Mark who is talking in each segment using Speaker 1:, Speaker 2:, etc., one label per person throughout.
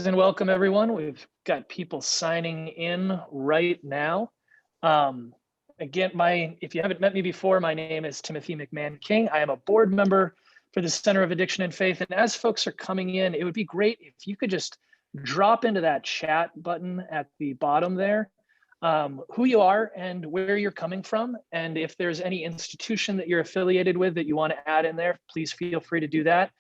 Speaker 1: Greetings and welcome, everyone. We've got people signing in right now. Um, Again, if you haven't met me before, my name is Timothy McMahon King. I am a board member for the Center of Addiction and Faith. And as folks are coming in, it would be great if you could just drop into that chat button at the bottom there, who you are and where you're coming from. And if there's any institution that you're affiliated with that you want to add in there, please feel free to do that.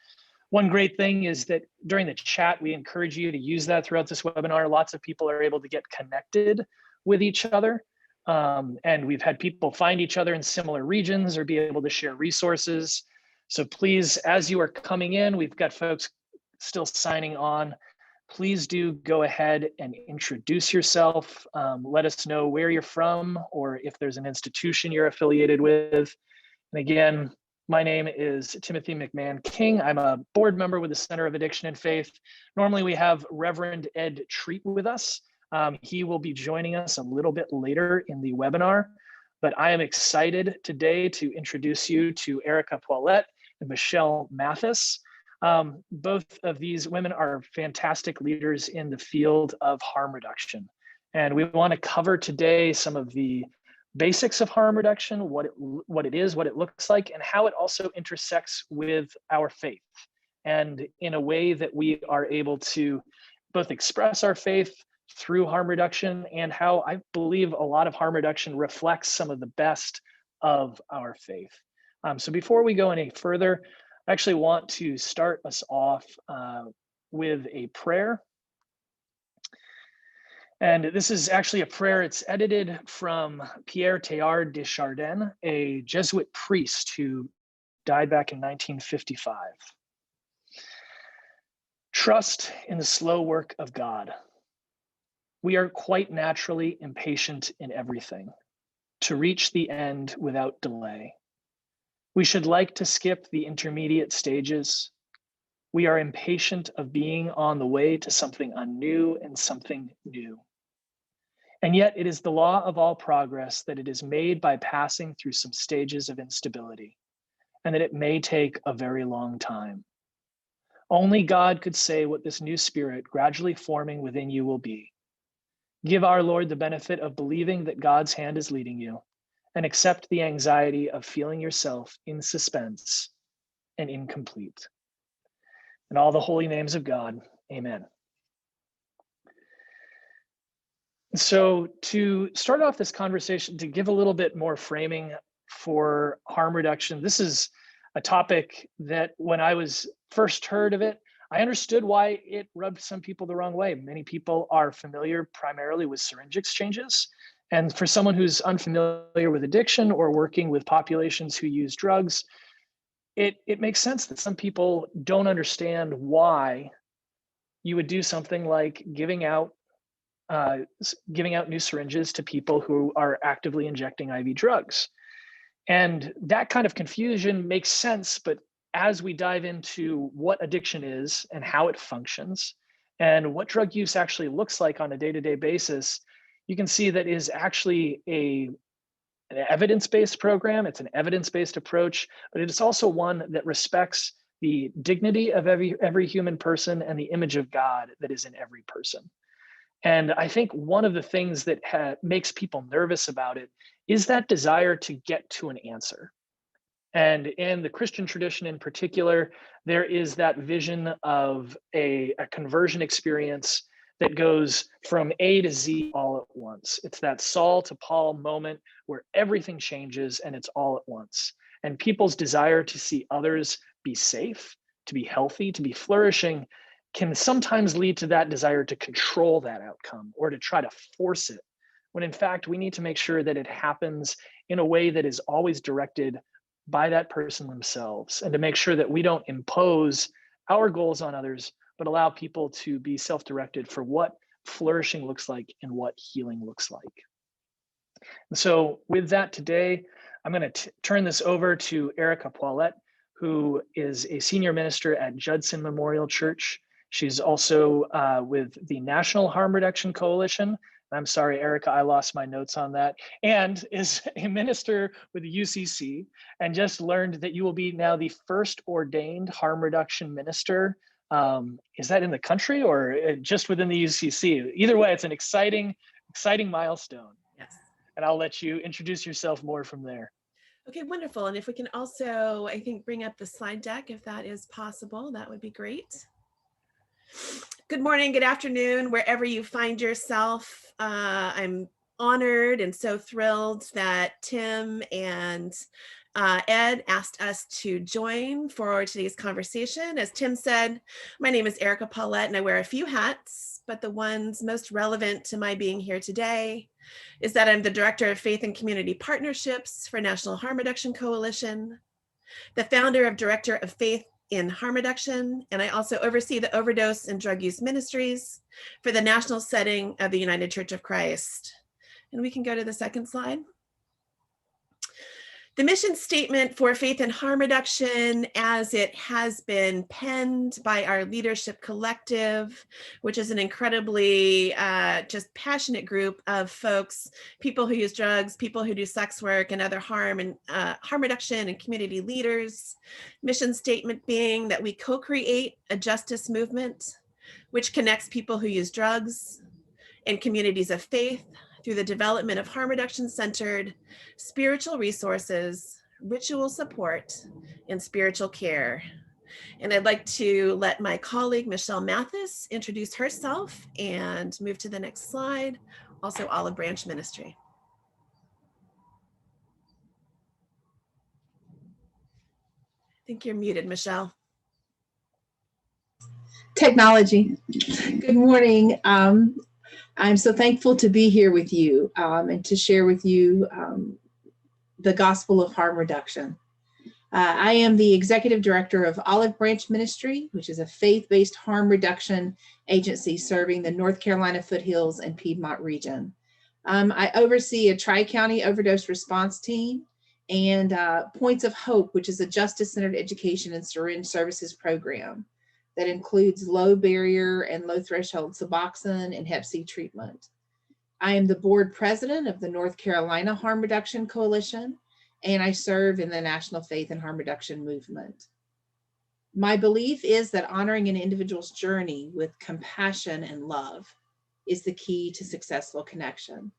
Speaker 1: One great thing is that during the chat, we encourage you to use that throughout this webinar. Lots of people are able to get connected with each other. And we've had people find each other in similar regions or be able to share resources. So please, as you are coming in, we've got folks still signing on. Please do go ahead and introduce yourself. Let us know where you're from or if there's an institution you're affiliated with. And again, my name is Timothy McMahon King. I'm a board member with the Center of Addiction and Faith. Normally we have Reverend Ed Treat with us. He will be joining us a little bit later in the webinar, but I am excited today to introduce you to Erica Poilette and Michelle Mathis. Both of these women are fantastic leaders in the field of harm reduction. And we want to cover today some of the basics of harm reduction, what it is, what it looks like, and how it also intersects with our faith. And in a way that we are able to both express our faith through harm reduction and how I believe a lot of harm reduction reflects some of the best of our faith. So before we go any further, I actually want to start us off with a prayer. And this is actually a prayer. It's edited from Pierre Teilhard de Chardin, a Jesuit priest who died back in 1955. Trust in the slow work of God. We are quite naturally impatient in everything, to reach the end without delay. We should like to skip the intermediate stages. We are impatient of being on the way to something anew and something new. And yet it is the law of all progress that it is made by passing through some stages of instability, and that it may take a very long time. Only God could say what this new spirit gradually forming within you will be. Give our Lord the benefit of believing that God's hand is leading you, and accept the anxiety of feeling yourself in suspense and incomplete. In all the holy names of God, amen. So to start off this conversation, to give a little bit more framing for harm reduction, this is a topic that when I was first heard of it, I understood why it rubbed some people the wrong way. Many people are familiar primarily with syringe exchanges. And for someone who's unfamiliar with addiction or working with populations who use drugs, it makes sense that some people don't understand why you would do something like giving out new syringes to people who are actively injecting IV drugs. And that kind of confusion makes sense, but as we dive into what addiction is and how it functions and what drug use actually looks like on a day-to-day basis, you can see that is actually an evidence-based program. It's an evidence-based approach, but it is also one that respects the dignity of every human person and the image of God that is in every person. And I think one of the things that makes people nervous about it is that desire to get to an answer. And in the Christian tradition in particular, there is that vision of a conversion experience that goes from A to Z all at once. It's that Saul to Paul moment where everything changes and it's all at once. And people's desire to see others be safe, to be healthy, to be flourishing can sometimes lead to that desire to control that outcome or to try to force it, when in fact, we need to make sure that it happens in a way that is always directed by that person themselves, and to make sure that we don't impose our goals on others, but allow people to be self-directed for what flourishing looks like and what healing looks like. And so with that today, I'm going to turn this over to Erica Poilette, who is a senior minister at Judson Memorial Church. She's also with the National Harm Reduction Coalition. I'm sorry, Erica, I lost my notes on that. And is a minister with the UCC, and just learned that you will be now the first ordained harm reduction minister Is that in the country or just within the UCC? Either way, it's an exciting milestone.
Speaker 2: Yes.
Speaker 1: And I'll let you introduce yourself more from there.
Speaker 2: Okay, wonderful. And if we can also, I think, bring up the slide deck, if that is possible, that would be great. Good morning, good afternoon, wherever you find yourself. I'm honored and so thrilled that Tim and Ed asked us to join for today's conversation. As Tim said, my name is Erica Paulette and I wear a few hats, but the ones most relevant to my being here today is that I'm the Director of Faith and Community Partnerships for National Harm Reduction Coalition, the founder of Director of Faith in Harm Reduction, and I also oversee the Overdose and Drug Use Ministries for the national setting of the United Church of Christ. And we can go to the second slide. The mission statement for Faith and Harm Reduction, as it has been penned by our leadership collective, which is an incredibly just passionate group of folks, people who use drugs, people who do sex work and other harm reduction and community leaders. Mission statement being that we co-create a justice movement which connects people who use drugs and communities of faith through the development of harm reduction-centered spiritual resources, ritual support, and spiritual care. And I'd like to let my colleague, Michelle Mathis, introduce herself and move to the next slide, also Olive Branch Ministry. I think you're muted, Michelle.
Speaker 3: Technology. Good morning. I'm so thankful to be here with you and to share with you the gospel of harm reduction. I am the executive director of Olive Branch Ministry, which is a faith-based harm reduction agency serving the North Carolina foothills and Piedmont region. I oversee a tri-county overdose response team and Points of Hope, which is a justice-centered education and syringe services program that includes low barrier and low threshold Suboxone and Hep C treatment. I am the board president of the North Carolina Harm Reduction Coalition, and I serve in the National Faith and Harm Reduction movement. My belief is that honoring an individual's journey with compassion and love is the key to successful connection.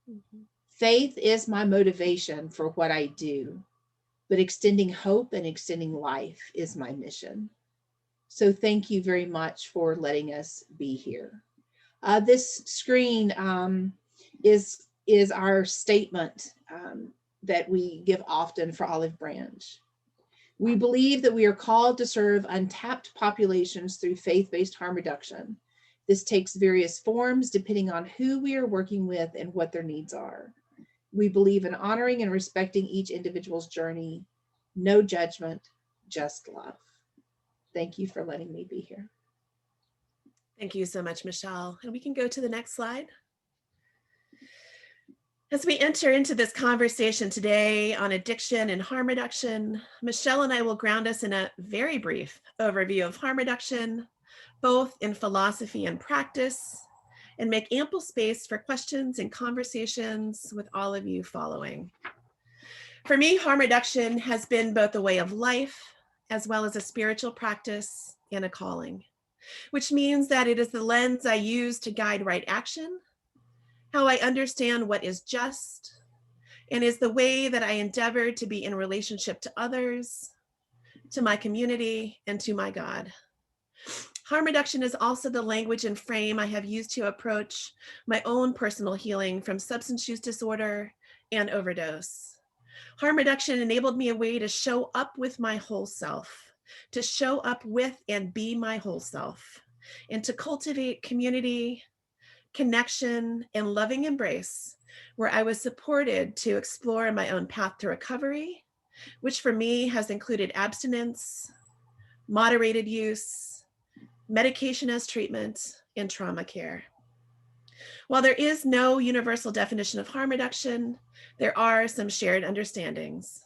Speaker 3: Mm-hmm. Faith is my motivation for what I do, but extending hope and extending life is my mission. So thank you very much for letting us be here. This screen is our statement that we give often for Olive Branch. We believe that we are called to serve untapped populations through faith-based harm reduction. This takes various forms depending on who we are working with and what their needs are. We believe in honoring and respecting each individual's journey, no judgment, just love. Thank you for letting me be here.
Speaker 2: Thank you so much, Michelle. And we can go to the next slide. As we enter into this conversation today on addiction and harm reduction, Michelle and I will ground us in a very brief overview of harm reduction, both in philosophy and practice, and make ample space for questions and conversations with all of you following. For me, harm reduction has been both a way of life as well as a spiritual practice and a calling, which means that it is the lens I use to guide right action, how I understand what is just, and is the way that I endeavor to be in relationship to others, to my community, and to my God. Harm reduction is also the language and frame I have used to approach my own personal healing from substance use disorder and overdose. Harm reduction enabled me a way to show up with my whole self, to show up with and be my whole self, and to cultivate community, connection, and loving embrace, where I was supported to explore my own path to recovery, which for me has included abstinence, moderated use, medication as treatment, and trauma care. While there is no universal definition of harm reduction, there are some shared understandings.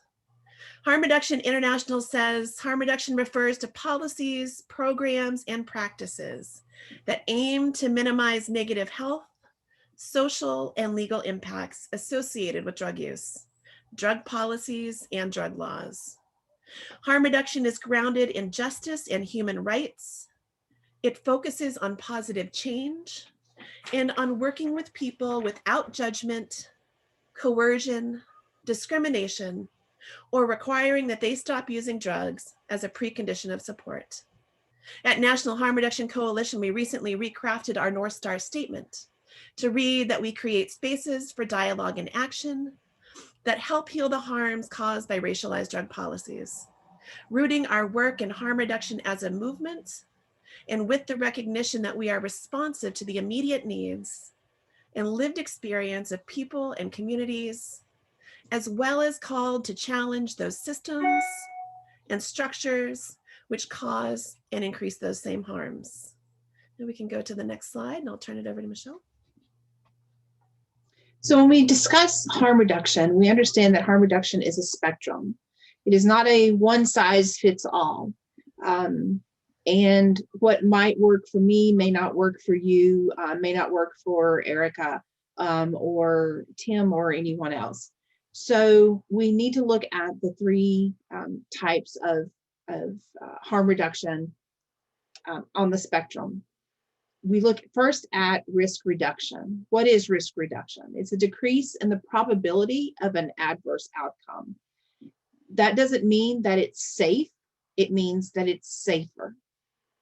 Speaker 2: Harm Reduction International says harm reduction refers to policies, programs, and practices that aim to minimize negative health, social, and legal impacts associated with drug use, drug policies, and drug laws. Harm reduction is grounded in justice and human rights, It focuses on positive change and on working with people without judgment, coercion, discrimination, or requiring that they stop using drugs as a precondition of support. At National Harm Reduction Coalition, we recently recrafted our North Star statement to read that we create spaces for dialogue and action that help heal the harms caused by racialized drug policies, rooting our work in harm reduction as a movement and with the recognition that we are responsive to the immediate needs and lived experience of people and communities, as well as called to challenge those systems and structures which cause and increase those same harms. And we can go to the next slide and I'll turn it over to Michelle.
Speaker 3: So when we discuss harm reduction, we understand that harm reduction is a spectrum. It is not a one size fits all. And what might work for me may not work for you, may not work for Erica or Tim or anyone else. So we need to look at the three types of harm reduction on the spectrum. We look first at risk reduction. What is risk reduction? It's a decrease in the probability of an adverse outcome. That doesn't mean that it's safe. It means that it's safer,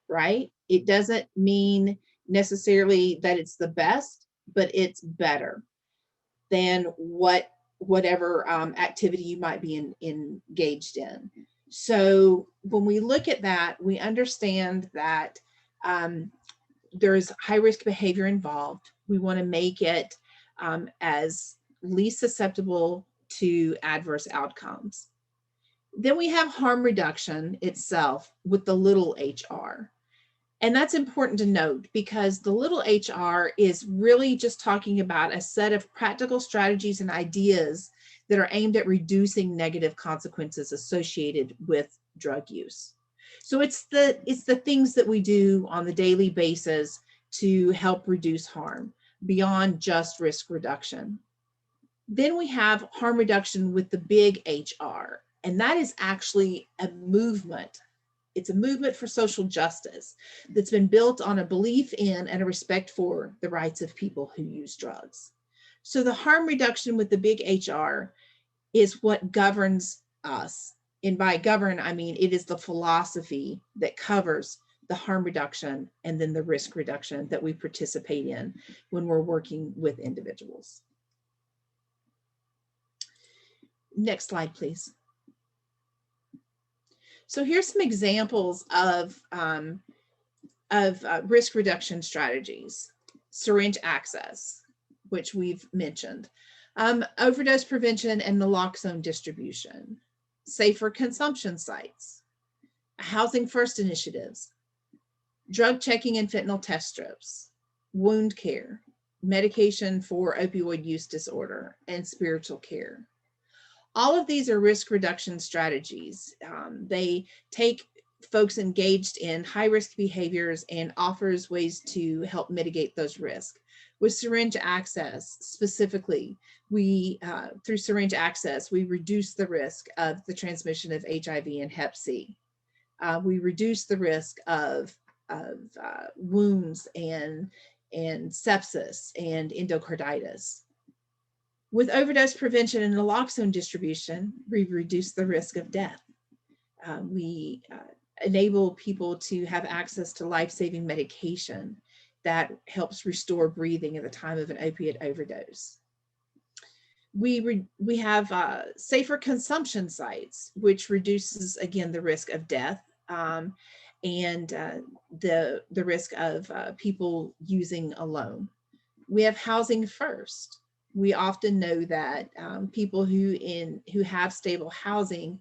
Speaker 3: right? It doesn't mean necessarily that it's the best, but it's better than whatever activity you might be engaged in. So when we look at that, we understand that there's high risk behavior involved. We want to make it as least susceptible to adverse outcomes. Then we have harm reduction itself with the little HR. And that's important to note because the little HR is really just talking about a set of practical strategies and ideas that are aimed at reducing negative consequences associated with drug use. So it's the things that we do on the daily basis to help reduce harm beyond just risk reduction. Then we have harm reduction with the big HR, and that is actually a movement. It's a movement for social justice that's been built on a belief in and a respect for the rights of people who use drugs. So the harm reduction with the big HR is what governs us. And by govern, I mean it is the philosophy that covers the harm reduction and then the risk reduction that we participate in when we're working with individuals. Next slide, please. So here's some examples of risk reduction strategies. Syringe access, which we've mentioned. Overdose prevention and naloxone distribution. Safer consumption sites. Housing First initiatives. Drug checking and fentanyl test strips. Wound care. Medication for opioid use disorder and spiritual care. All of these are risk reduction strategies. They take folks engaged in high risk behaviors and offers ways to help mitigate those risks. With syringe access specifically, through syringe access, we reduce the risk of the transmission of HIV and Hep C. We reduce the risk of wounds and sepsis and endocarditis. With overdose prevention and naloxone distribution, we reduce the risk of death. We enable people to have access to life-saving medication that helps restore breathing at the time of an opiate overdose. We have safer consumption sites, which reduces, again, the risk of death and the risk of people using alone. We have Housing First. We often know that people who have stable housing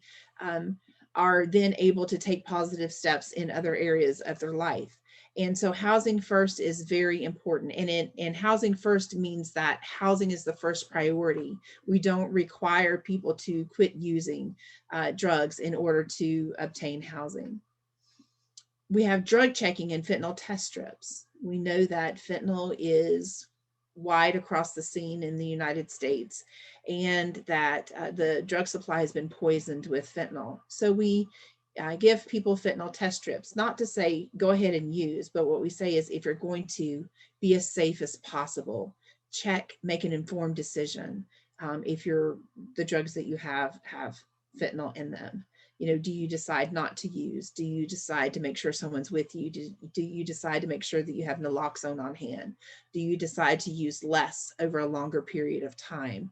Speaker 3: are then able to take positive steps in other areas of their life. And so Housing First is very important. And Housing First means that housing is the first priority. We don't require people to quit using drugs in order to obtain housing. We have drug checking and fentanyl test strips. We know that fentanyl is wide across the scene in the United States and that the drug supply has been poisoned with fentanyl. So we give people fentanyl test strips, not to say go ahead and use, but what we say is if you're going to be as safe as possible, check, make an informed decision. If the drugs that you have fentanyl in them, do you decide not to use? Do you decide to make sure someone's with you? Do you decide to make sure that you have naloxone on hand? Do you decide to use less over a longer period of time?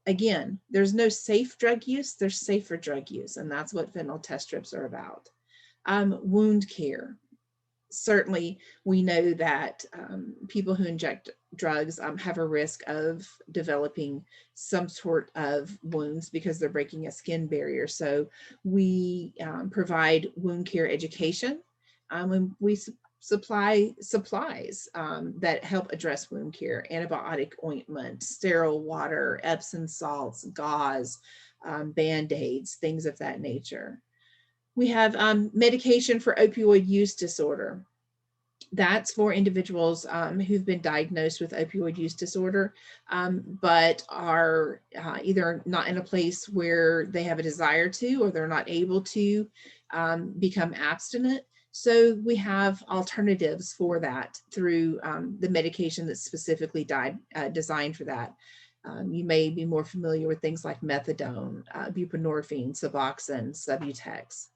Speaker 3: Again, there's no safe drug use, there's safer drug use, and that's what fentanyl test strips are about. Wound care. Certainly, we know that people who inject drugs have a risk of developing some sort of wounds because they're breaking a skin barrier. So we provide wound care education, and we supply supplies that help address wound care: antibiotic ointment, sterile water, Epsom salts, gauze, Band-Aids, things of that nature. We have medication for opioid use disorder. That's for individuals who've been diagnosed with opioid use disorder, but are either not in a place where they have a desire to, or they're not able to become abstinent. So we have alternatives for that through the medication that's specifically designed for that. You may be more familiar with things like methadone, buprenorphine, Suboxone, Subutex.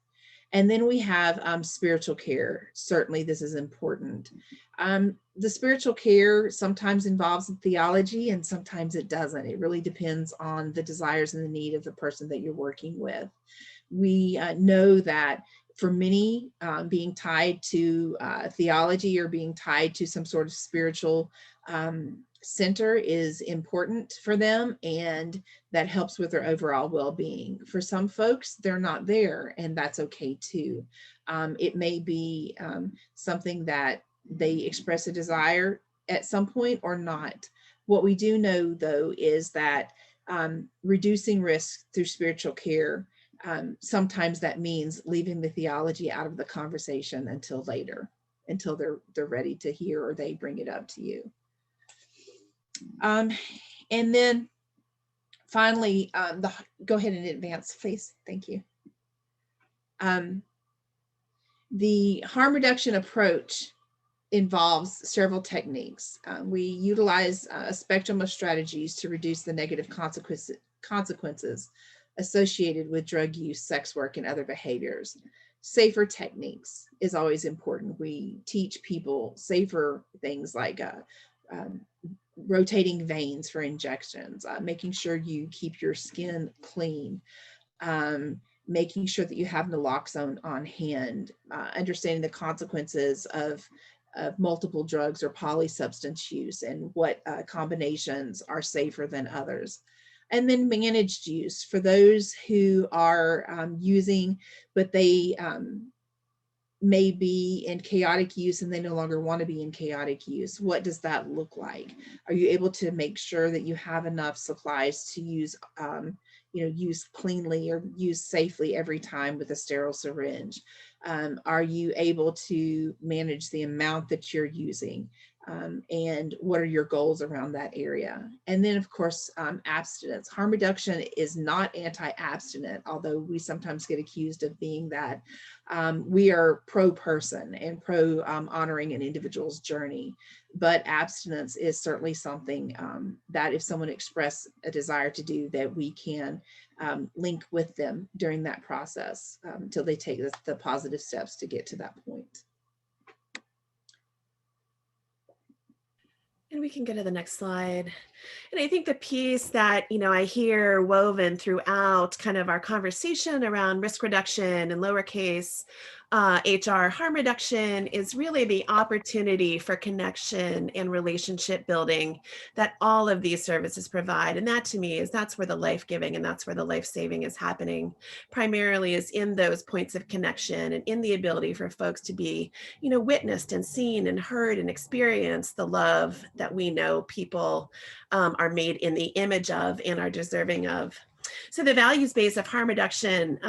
Speaker 3: And then we have spiritual care. Certainly this is important. The spiritual care sometimes involves theology and sometimes it doesn't. It really depends on the desires and the need of the person that you're working with. We know that for many, being tied to theology or being tied to some sort of spiritual center is important for them, and that helps with their overall well-being. For some folks, they're not there, and that's okay too. It may be something that they express a desire at some point or not. What we do know, though, is that reducing risk through spiritual care, sometimes that means leaving the theology out of the conversation until later, until they're ready to hear or they bring it up to you. And then finally, go ahead and advance, please. Thank you. The harm reduction approach involves several techniques. We utilize a spectrum of strategies to reduce the negative consequences associated with drug use, sex work, and other behaviors. Safer techniques is always important. We teach people safer things like rotating veins for injections, making sure you keep your skin clean, making sure that you have naloxone on hand, understanding the consequences of multiple drugs or polysubstance use and what combinations are safer than others. And then managed use for those who are using, but they may be in chaotic use and they no longer want to be in chaotic use. What does that look like? Are you able to make sure that you have enough supplies to use, use cleanly or use safely every time with a sterile syringe? Are you able to manage the amount that you're using? And what are your goals around that area? And then, of course, abstinence. Harm reduction is not anti-abstinent, although we sometimes get accused of being that. We are pro-person and pro-honoring an individual's journey. But abstinence is certainly something that if someone expresses a desire to do, that we can link with them during that process until they take the positive steps to get to that point.
Speaker 2: And we can go to the next slide. And I think the piece that, I hear woven throughout kind of our conversation around risk reduction and lowercase HR harm reduction is really the opportunity for connection and relationship building that all of these services provide. And that to me that's where the life-giving and that's where the life-saving is happening, primarily is in those points of connection and in the ability for folks to be, witnessed and seen and heard and experience the love that we know people are made in the image of and are deserving of. So the values base of harm reduction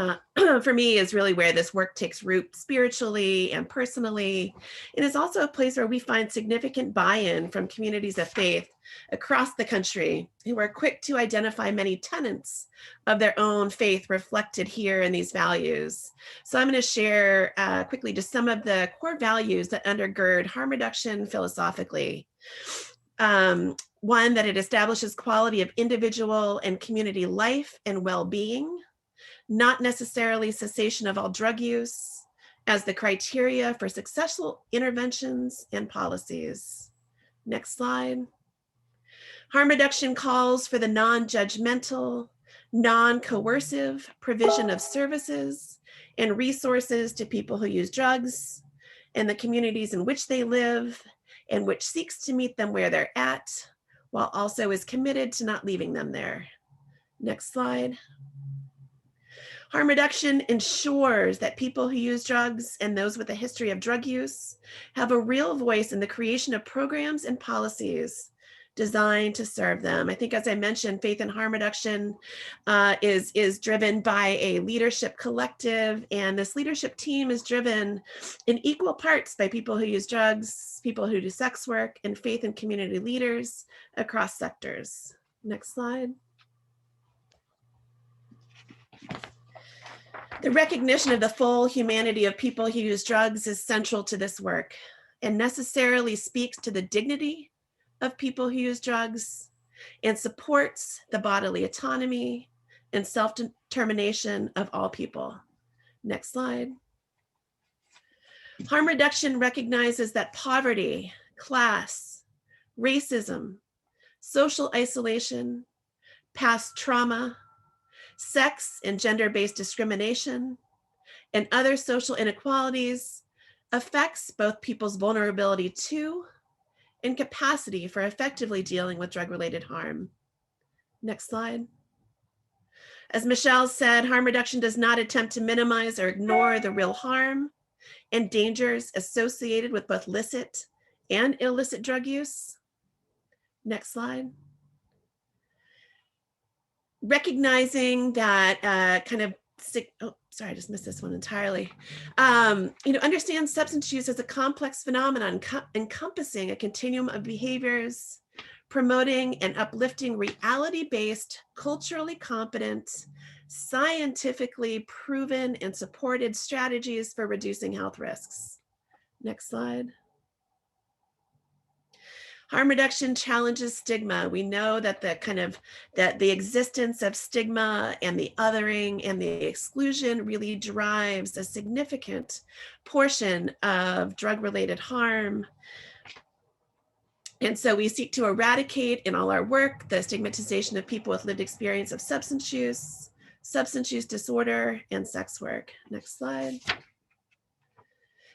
Speaker 2: for me is really where this work takes root spiritually and personally. And it's also a place where we find significant buy-in from communities of faith across the country who are quick to identify many tenets of their own faith reflected here in these values. So I'm going to share quickly just some of the core values that undergird harm reduction philosophically. One, that it establishes quality of individual and community life and well-being, not necessarily cessation of all drug use as the criteria for successful interventions and policies. Next slide. Harm reduction calls for the non-judgmental, non-coercive provision of services and resources to people who use drugs and the communities in which they live, and which seeks to meet them where they're at, while also is committed to not leaving them there. Next slide. Harm reduction ensures that people who use drugs and those with a history of drug use have a real voice in the creation of programs and policies designed to serve them. I think, as I mentioned, Faith in Harm Reduction is driven by a leadership collective, and this leadership team is driven in equal parts by people who use drugs, people who do sex work, and faith and community leaders across sectors. Next slide. The recognition of the full humanity of people who use drugs is central to this work and necessarily speaks to the dignity of people who use drugs and supports the bodily autonomy and self-determination of all people. Next slide. Harm reduction recognizes that poverty, class, racism, social isolation, past trauma, sex and gender-based discrimination, and other social inequalities affects both people's vulnerability to and capacity for effectively dealing with drug-related harm. Next slide. As Michelle said, harm reduction does not attempt to minimize or ignore the real harm and dangers associated with both licit and illicit drug use. Next slide. Recognizing that I just missed this one entirely. Understand substance use as a complex phenomenon encompassing a continuum of behaviors, promoting and uplifting reality-based, culturally competent, scientifically proven and supported strategies for reducing health risks. Next slide. Harm reduction challenges stigma. We know that the existence of stigma and the othering and the exclusion really drives a significant portion of drug-related harm. And so we seek to eradicate in all our work the stigmatization of people with lived experience of substance use disorder, and sex work. Next slide.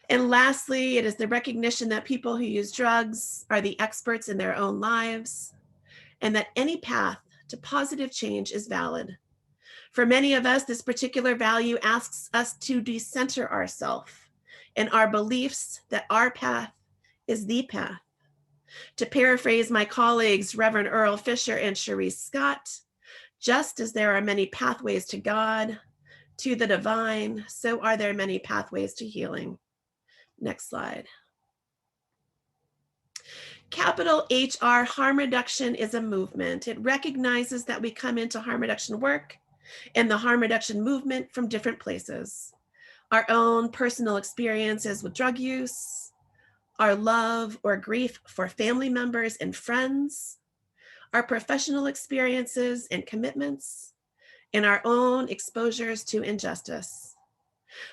Speaker 2: And lastly, it is the recognition that people who use drugs are the experts in their own lives, and that any path to positive change is valid. For many of us, this particular value asks us to decenter ourselves and our beliefs that our path is the path. To paraphrase my colleagues, Reverend Earl Fisher and Cherise Scott, just as there are many pathways to God, to the divine, so are there many pathways to healing. Next slide. Capital HR harm reduction is a movement. It recognizes that we come into harm reduction work and the harm reduction movement from different places. Our own personal experiences with drug use, our love or grief for family members and friends, our professional experiences and commitments, and our own exposures to injustice.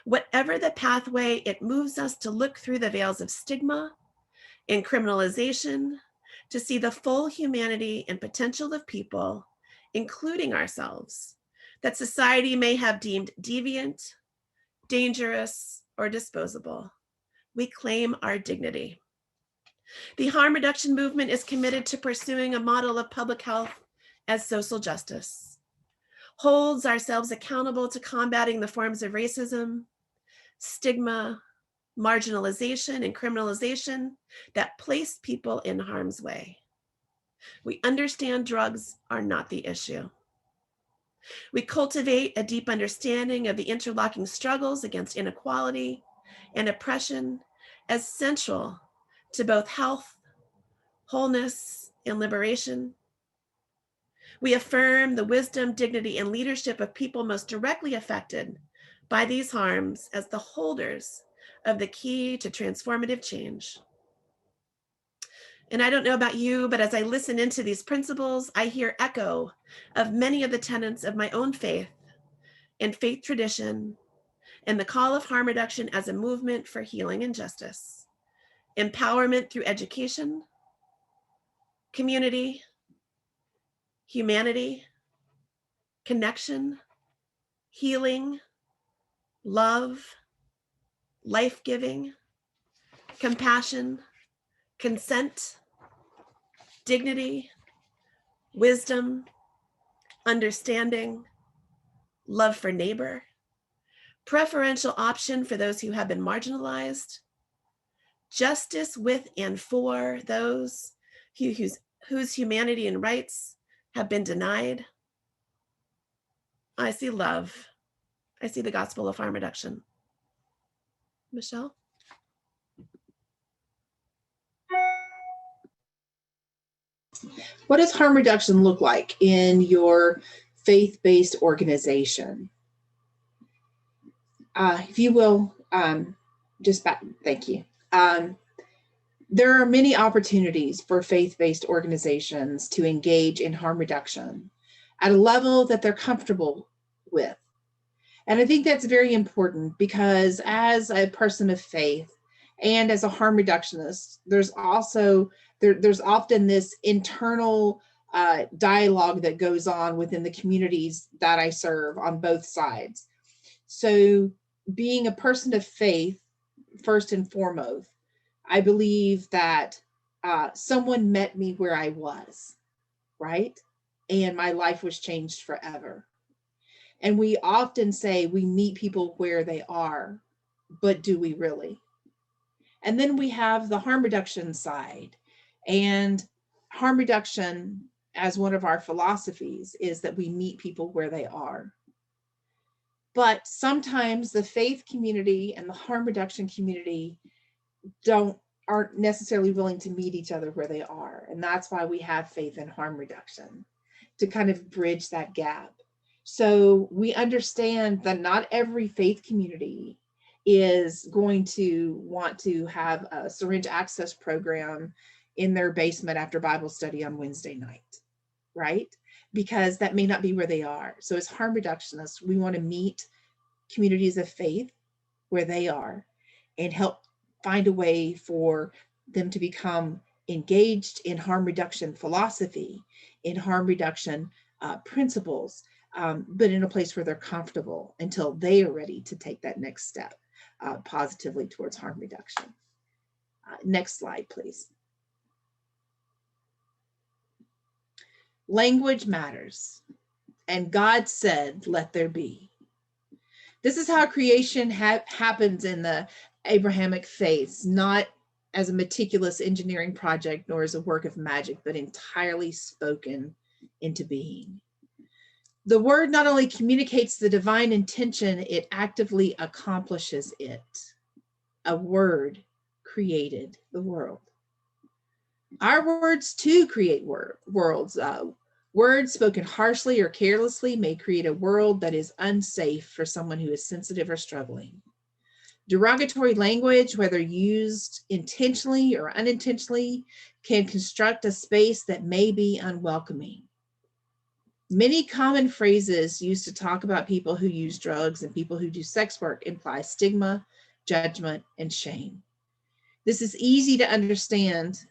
Speaker 2: Whatever the pathway, it moves us to look through the veils of stigma and criminalization to see the full humanity and potential of people, including ourselves, that society may have deemed deviant, dangerous, or disposable. We claim our dignity. The harm reduction movement is committed to pursuing a model of public health as social justice, holds ourselves accountable to combating the forms of racism, stigma, marginalization, and criminalization that place people in harm's way. We understand drugs are not the issue. We cultivate a deep understanding of the interlocking struggles against inequality and oppression as central to both health, wholeness, and liberation. We affirm the wisdom, dignity, and leadership of people most directly affected by these harms as the holders of the key to transformative change. And I don't know about you, but as I listen into these principles, I hear echo of many of the tenets of my own faith and faith tradition, and the call of harm reduction as a movement for healing and justice, empowerment through education, community, humanity, connection, healing, love, life-giving, compassion, consent, dignity, wisdom, understanding, love for neighbor, preferential option for those who have been marginalized, justice with and for those whose humanity and rights have been denied. I see love. I see the gospel of harm reduction. Michelle?
Speaker 3: What does harm reduction look like in your faith-based organization? If you will, thank you. There are many opportunities for faith-based organizations to engage in harm reduction at a level that they're comfortable with. And I think that's very important because as a person of faith and as a harm reductionist, there's often this internal dialogue that goes on within the communities that I serve on both sides. So being a person of faith, first and foremost, I believe that someone met me where I was, right? And my life was changed forever. And we often say we meet people where they are, but do we really? And then we have the harm reduction side. And harm reduction, as one of our philosophies, is that we meet people where they are. But sometimes the faith community and the harm reduction community aren't necessarily willing to meet each other where they are. And that's why we have faith and harm reduction, to kind of bridge that gap. So we understand that not every faith community is going to want to have a syringe access program in their basement after Bible study on Wednesday night, right? Because that may not be where they are. So as harm reductionists, we want to meet communities of faith where they are and help find a way for them to become engaged in harm reduction philosophy, in harm reduction principles, but in a place where they're comfortable until they are ready to take that next step positively towards harm reduction. Next slide, please. Language matters, and God said, "Let there be." This is how creation happens in the Abrahamic faiths, not as a meticulous engineering project nor as a work of magic, but entirely spoken into being. The word not only communicates the divine intention, it actively accomplishes it. A word created the world. Our words too create worlds. Words spoken harshly or carelessly may create a world that is unsafe for someone who is sensitive or struggling. Derogatory language, whether used intentionally or unintentionally, can construct a space that may be unwelcoming. Many common phrases used to talk about people who use drugs and people who do sex work imply stigma, judgment, and shame. This is easy to understand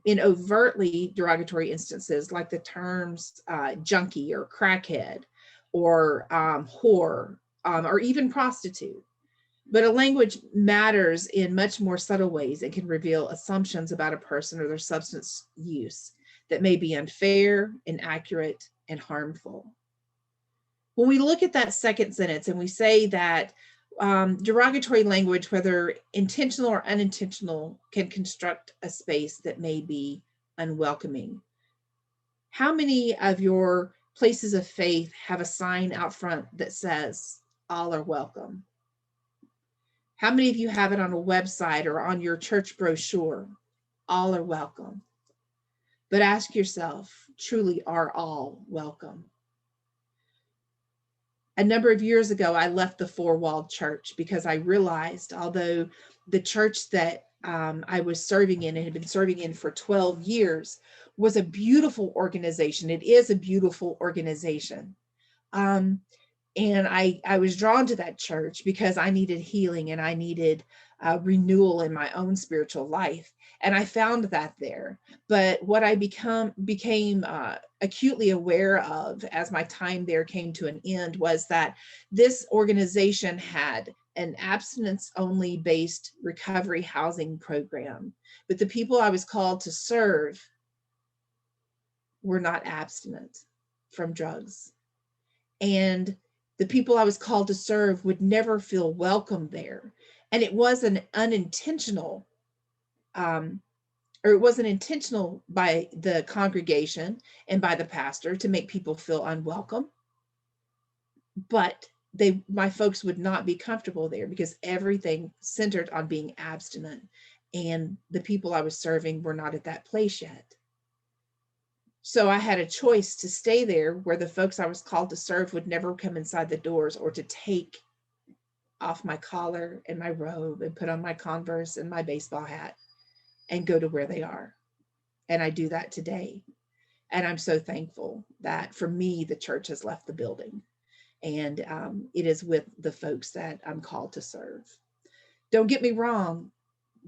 Speaker 3: in overtly derogatory instances like the terms junkie or crackhead or whore or even prostitute. But a language matters in much more subtle ways and can reveal assumptions about a person or their substance use that may be unfair, inaccurate, and harmful. When we look at that second sentence and we say that derogatory language, whether intentional or unintentional, can construct a space that may be unwelcoming. How many of your places of faith have a sign out front that says, all are welcome? How many of you have it on a website or on your church brochure? All are welcome. But ask yourself, truly are all welcome? A number of years ago, I left the four-walled church because I realized, although the church that I was serving in and had been serving in for 12 years was a beautiful organization. It is a beautiful organization. And I was drawn to that church because I needed healing and I needed renewal in my own spiritual life. And I found that there. But what I became acutely aware of as my time there came to an end was that this organization had an abstinence-only based recovery housing program. But the people I was called to serve were not abstinent from drugs. And the people I was called to serve would never feel welcome there. And it was an unintentional, or it wasn't intentional by the congregation and by the pastor to make people feel unwelcome. But my folks would not be comfortable there because everything centered on being abstinent. And the people I was serving were not at that place yet. So I had a choice to stay there where the folks I was called to serve would never come inside the doors, or to take off my collar and my robe and put on my Converse and my baseball hat and go to where they are. And I do that today. And I'm so thankful that for me, the church has left the building, and it is with the folks that I'm called to serve. Don't get me wrong.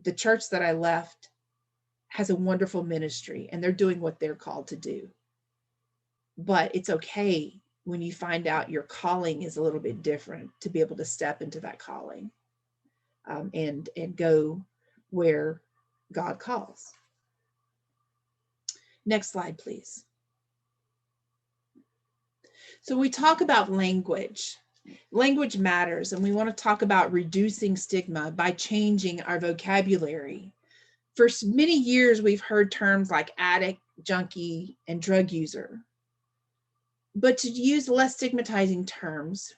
Speaker 3: The church that I left has a wonderful ministry and they're doing what they're called to do. But it's okay when you find out your calling is a little bit different to be able to step into that calling and go where God calls. Next slide, please. So we talk about language. Language matters, and we want to talk about reducing stigma by changing our vocabulary. For many years, we've heard terms like addict, junkie, and drug user. But to use less stigmatizing terms,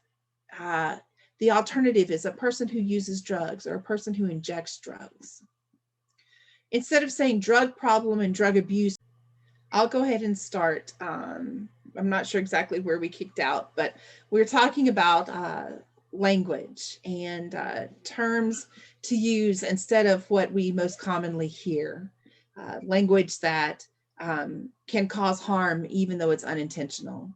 Speaker 3: the alternative is a person who uses drugs or a person who injects drugs. Instead of saying drug problem and drug abuse, I'll go ahead and start. I'm not sure exactly where we kicked out, but we're talking about language and terms to use instead of what we most commonly hear. Language that can cause harm even though it's unintentional.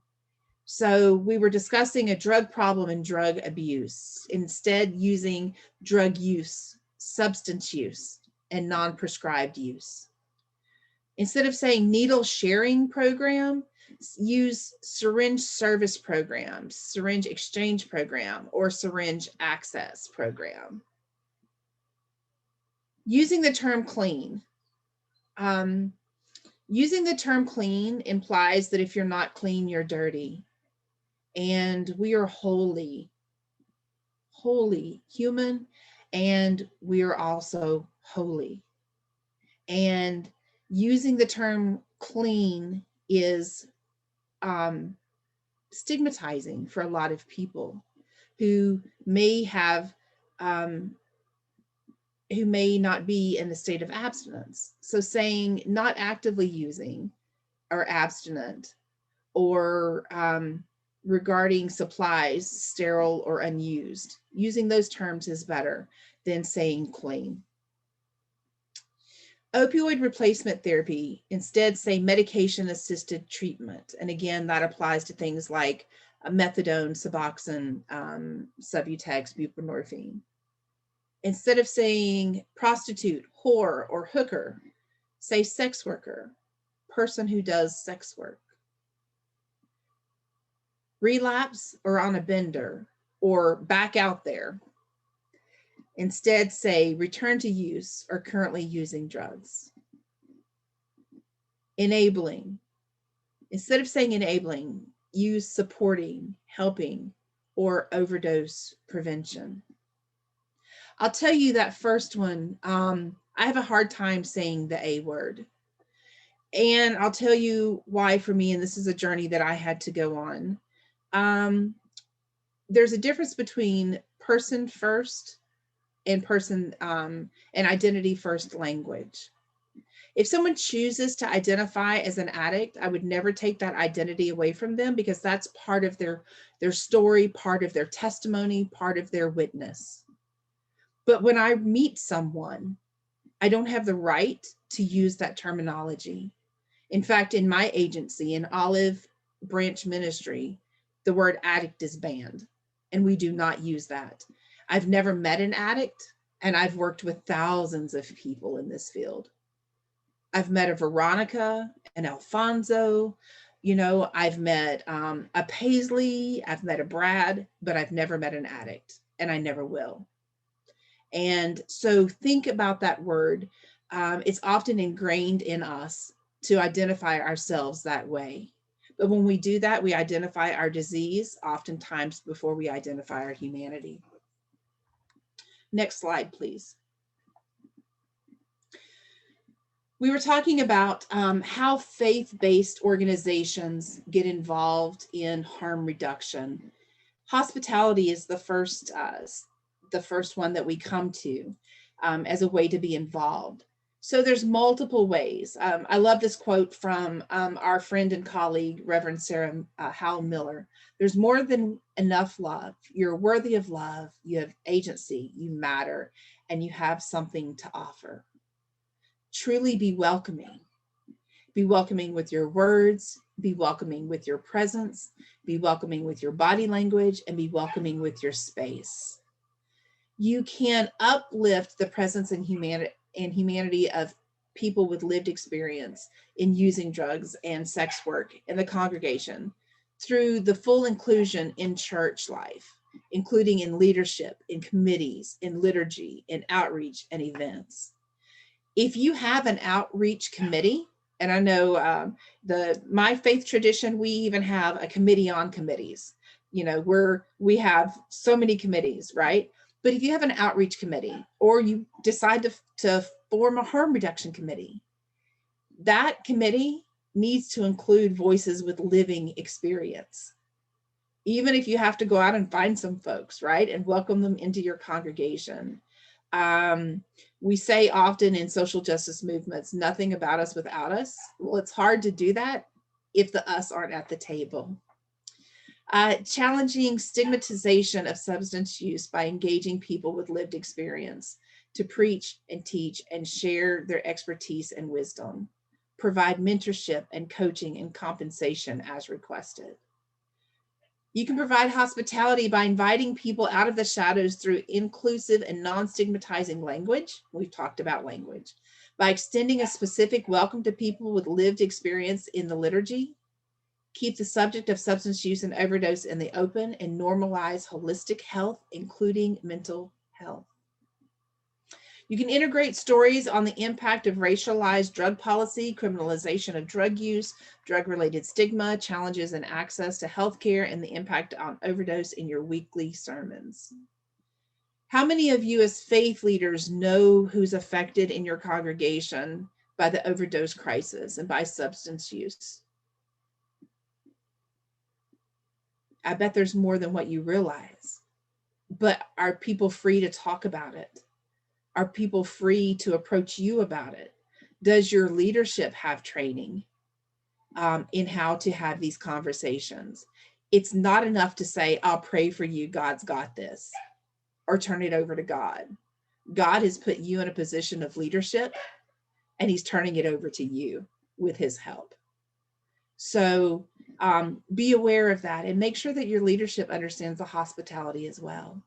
Speaker 3: So we were discussing a drug problem and drug abuse, instead using drug use, substance use, and non-prescribed use. Instead of saying needle sharing program, use syringe service program, syringe exchange program, or syringe access program. Using the term clean. Using the term clean implies that if you're not clean, you're dirty. And we are wholly human, and we are also holy. And using the term clean is stigmatizing for a lot of people who may have, who may not be in the state of abstinence. So saying not actively using or abstinent, or regarding supplies, sterile or unused, using those terms is better than saying clean. Opioid replacement therapy, instead say medication-assisted treatment. And again, that applies to things like methadone, Suboxone, Subutex, buprenorphine. Instead of saying prostitute, whore, or hooker, say sex worker, person who does sex work. Relapse or on a bender, or back out there. Instead say return to use or currently using drugs. Enabling. Instead of saying enabling, use supporting, helping, or overdose prevention. I'll tell you that first one, I have a hard time saying the A word. And I'll tell you why for me, and this is a journey that I had to go on. There's a difference between person first and and identity first language. If someone chooses to identify as an addict, I would never take that identity away from them, because that's part of their story, part of their testimony, part of their witness. But when I meet someone, I don't have the right to use that terminology. In fact, in my agency, in Olive Branch Ministry, the word addict is banned, and we do not use that. I've never met an addict, and I've worked with thousands of people in this field. I've met a Veronica, an Alfonso, I've met a Paisley, I've met a Brad, but I've never met an addict, and I never will. And so think about that word. It's often ingrained in us to identify ourselves that way. But when we do that, we identify our disease oftentimes before we identify our humanity. Next slide, please. We were talking about how faith-based organizations get involved in harm reduction. Hospitality is the first one that we come to as a way to be involved. So there's multiple ways. I love this quote from our friend and colleague, Reverend Sarah Howell Miller. There's more than enough love. You're worthy of love. You have agency, you matter, and you have something to offer. Truly be welcoming. Be welcoming with your words, be welcoming with your presence, be welcoming with your body language, and be welcoming with your space. You can uplift the presence and humanity of people with lived experience in using drugs and sex work in the congregation through the full inclusion in church life, including in leadership, in committees, in liturgy, in outreach and events. If you have an outreach committee, and I know my faith tradition, we even have a committee on committees. We have so many committees, right? But if you have an outreach committee, or you decide to form a harm reduction committee, that committee needs to include voices with living experience. Even if you have to go out and find some folks, right, and welcome them into your congregation. We say often in social justice movements, nothing about us without us. Well, it's hard to do that if the us aren't at the table. Challenging stigmatization of substance use by engaging people with lived experience to preach and teach and share their expertise and wisdom. Provide mentorship and coaching and compensation as requested. You can provide hospitality by inviting people out of the shadows through inclusive and non-stigmatizing language. We've talked about language. By extending a specific welcome to people with lived experience in the liturgy. Keep the subject of substance use and overdose in the open and normalize holistic health, including mental health. You can integrate stories on the impact of racialized drug policy, criminalization of drug use, drug-related stigma, challenges in access to healthcare, and the impact on overdose in your weekly sermons. How many of you as faith leaders know who's affected in your congregation by the overdose crisis and by substance use? I bet there's more than what you realize. But are people free to talk about it? Are people free to approach you about it? Does your leadership have training in how to have these conversations? It's not enough to say, I'll pray for you, God's got this, or turn it over to God. God has put you in a position of leadership, and he's turning it over to you with his help. So be aware of that and make sure that your leadership understands the hospitality as well.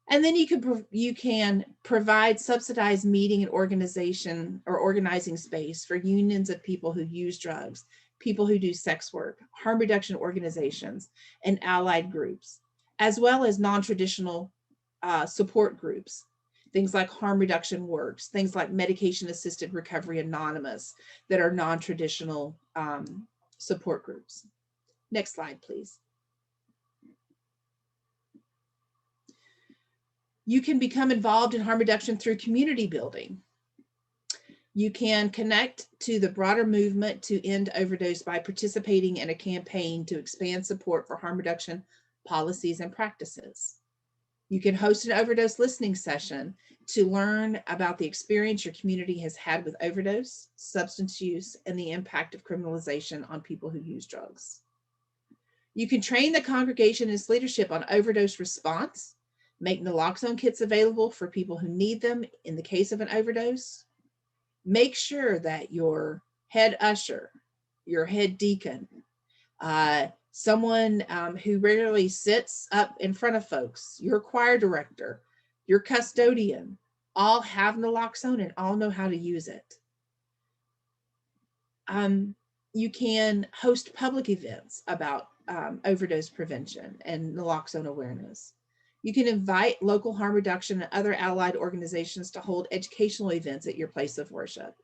Speaker 3: And then you can provide subsidized meeting and organization or organizing space for unions of people who use drugs, people who do sex work, harm reduction organizations, and allied groups, as well as non-traditional support groups, things like Harm Reduction Works, things like Medication Assisted Recovery Anonymous that are non-traditional support groups. Next slide, please. You can become involved in harm reduction through community building. You can connect to the broader movement to end overdose by participating in a campaign to expand support for harm reduction policies and practices. You can host an overdose listening session to learn about the experience your community has had with overdose, substance use, and the impact of criminalization on people who use drugs. You can train the congregation and its leadership on overdose response, make naloxone kits available for people who need them in the case of an overdose. Make sure that your head usher, your head deacon, someone who regularly sits up in front of folks, your choir director, your custodian, all have naloxone and all know how to use it. You can host public events about overdose prevention and naloxone awareness. You can invite local harm reduction and other allied organizations to hold educational events at your place of worship.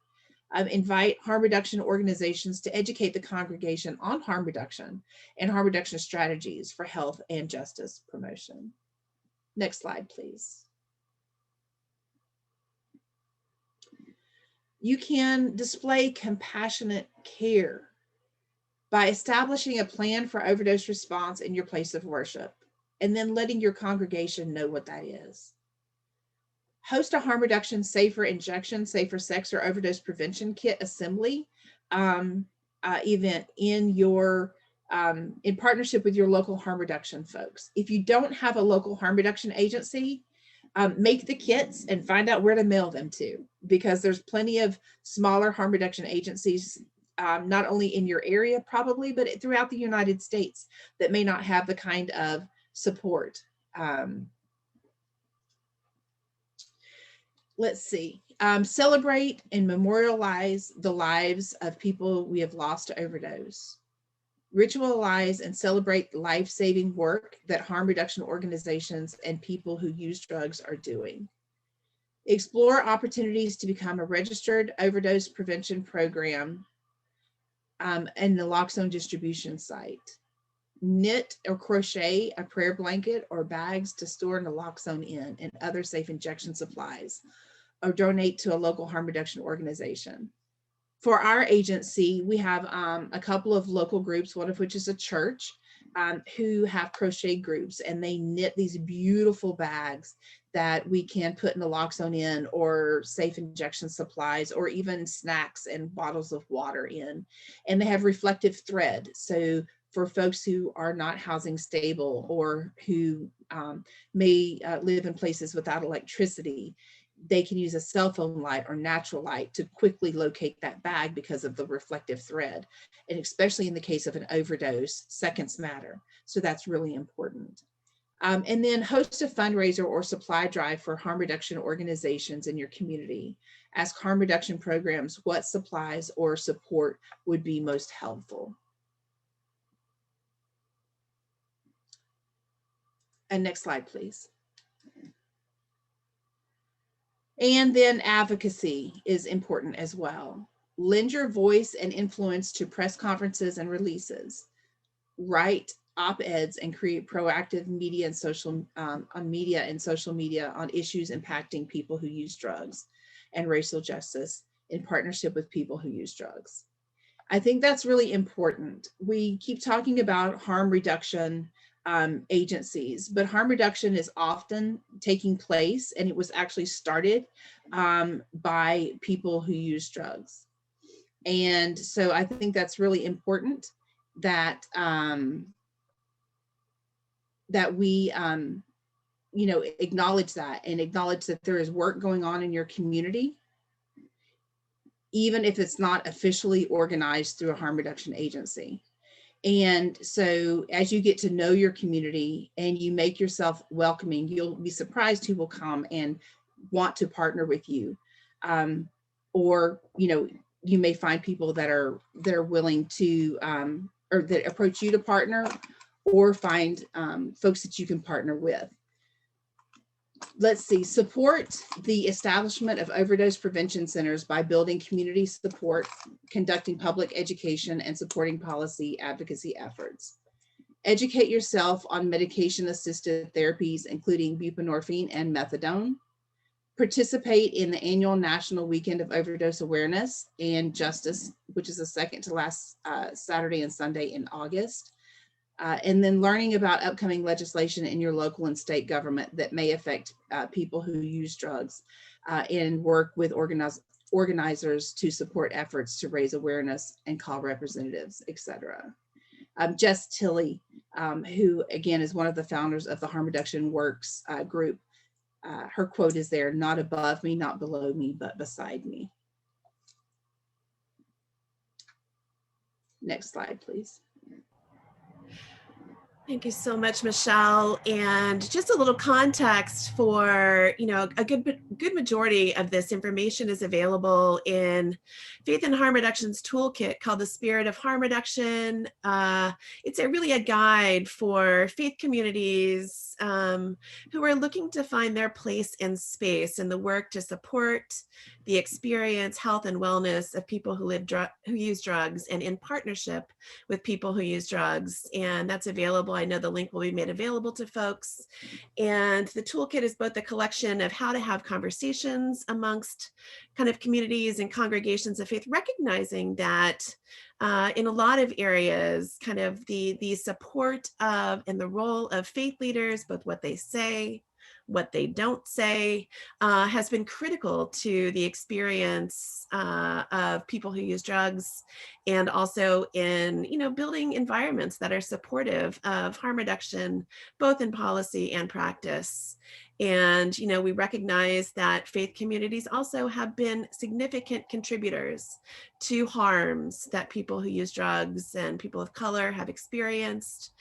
Speaker 3: Invite harm reduction organizations to educate the congregation on harm reduction and harm reduction strategies for health and justice promotion. Next slide, please. You can display compassionate care by establishing a plan for overdose response in your place of worship, and then letting your congregation know what that is. Host a harm reduction, safer injection, safer sex, or overdose prevention kit assembly event in partnership with your local harm reduction folks. If you don't have a local harm reduction agency, make the kits and find out where to mail them to, because there's plenty of smaller harm reduction agencies, not only in your area probably, but throughout the United States, that may not have the kind of support. Let's see. Celebrate and memorialize the lives of people we have lost to overdose. Ritualize and celebrate the life-saving work that harm reduction organizations and people who use drugs are doing. Explore opportunities to become a registered overdose prevention program and naloxone distribution site. Knit or crochet a prayer blanket or bags to store naloxone in and other safe injection supplies, or donate to a local harm reduction organization. For our agency, we have a couple of local groups, one of which is a church, who have crochet groups, and they knit these beautiful bags that we can put naloxone in, or safe injection supplies, or even snacks and bottles of water in. And they have reflective thread. So for folks who are not housing stable, or who may live in places without electricity, they can use a cell phone light or natural light to quickly locate that bag because of the reflective thread. And especially in the case of an overdose, seconds matter. So that's really important. And then host a fundraiser or supply drive for harm reduction organizations in your community. Ask harm reduction programs what supplies or support would be most helpful. And next slide, please. And then advocacy is important as well. Lend your voice and influence to press conferences and releases. Write op-eds and create proactive media and social media on issues impacting people who use drugs and racial justice in partnership with people who use drugs. I think that's really important. We keep talking about harm reduction agencies, but harm reduction is often taking place, and it was actually started by people who use drugs. And so I think that's really important that that we acknowledge that, and acknowledge that there is work going on in your community, even if it's not officially organized through a harm reduction agency. And so as you get to know your community and you make yourself welcoming, you'll be surprised who will come and want to partner with you. Or, you may find people that are willing to, or that approach you to partner, or find folks that you can partner with. Let's see, support the establishment of overdose prevention centers by building community support, conducting public education, and supporting policy advocacy efforts. Educate yourself on medication-assisted therapies, including buprenorphine and methadone. participate in the annual National Weekend of Overdose Awareness and Justice, which is the second to last Saturday and Sunday in August. And then learning about upcoming legislation in your local and state government that may affect people who use drugs, and work with organizers to support efforts to raise awareness and call representatives, etc. Jess Tilley, who again is one of the founders of the Harm Reduction Works group, her quote is there: "Not above me, not below me, but beside me." Next slide, please.
Speaker 2: Thank you so much, Michelle. And just a little context for, a good majority of this information is available in Faith and Harm Reduction's toolkit called The Spirit of Harm Reduction. It's really a guide for faith communities who are looking to find their place and space in the work to support the experience, health, and wellness of people who use drugs, and in partnership with people who use drugs. And that's available. I know the link will be made available to folks. And the toolkit is both a collection of how to have conversations amongst kind of communities and congregations of faith, recognizing that in a lot of areas, kind of the support of and the role of faith leaders, both what they say, what they don't say, has been critical to the experience of people who use drugs, and also in building environments that are supportive of harm reduction, both in policy and practice. And we recognize that faith communities also have been significant contributors to harms that people who use drugs and people of color have experienced.